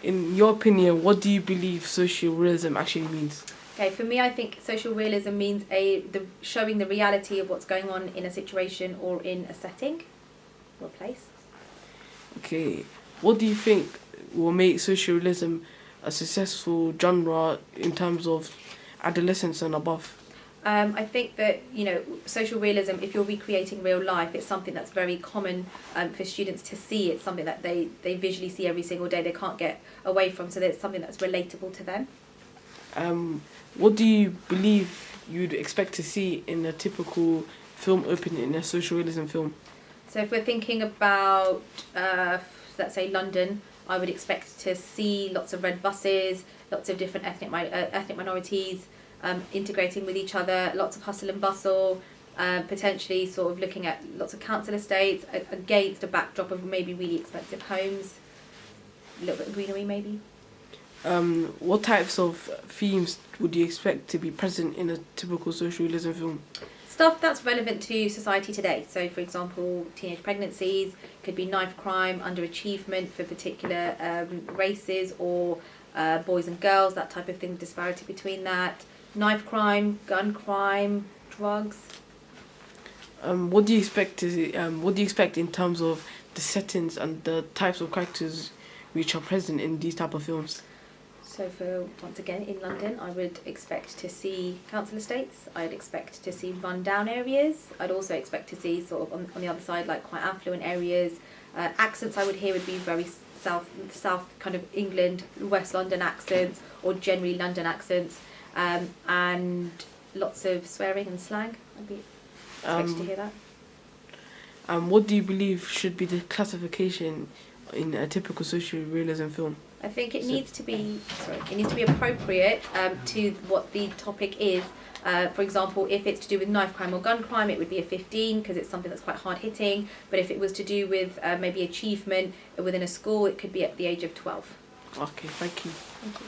in your opinion, what do you believe social realism actually means? Okay, for me, I think social realism means showing the reality of what's going on in a situation or in a setting or a place. Okay, what do you think will make social realism a successful genre in terms of adolescence and above? I think that, social realism, if you're recreating real life, it's something that's very common for students to see. It's something that they visually see every single day, they can't get away from, so it's something that's relatable to them. What do you believe you'd expect to see in a typical film opening in a social realism film? So if we're thinking about, let's say, London, I would expect to see lots of red buses, lots of different ethnic minorities, integrating with each other, lots of hustle and bustle, potentially sort of looking at lots of council estates against a backdrop of maybe really expensive homes, a little bit of greenery maybe. What types of themes would you expect to be present in a typical social realism film? Stuff that's relevant to society today. So, for example, teenage pregnancies, could be knife crime, underachievement for particular races or boys and girls, that type of thing, disparity between that. Knife crime, gun crime, drugs. What do you expect in terms of the settings and the types of characters which are present in these type of films? So once again, in London, I would expect to see council estates. I'd expect to see run-down areas. I'd also expect to see sort of on the other side, like quite affluent areas. Accents I would hear would be very south kind of England, West London accents, or generally London accents, and lots of swearing and slang. I'd be expected to hear that. What do you believe should be the classification in a typical social realism film? I think it needs to be appropriate to what the topic is. For example, if it's to do with knife crime or gun crime, it would be a 15 because it's something that's quite hard hitting. But if it was to do with maybe achievement within a school, it could be at the age of 12. Okay, thank you. Thank you.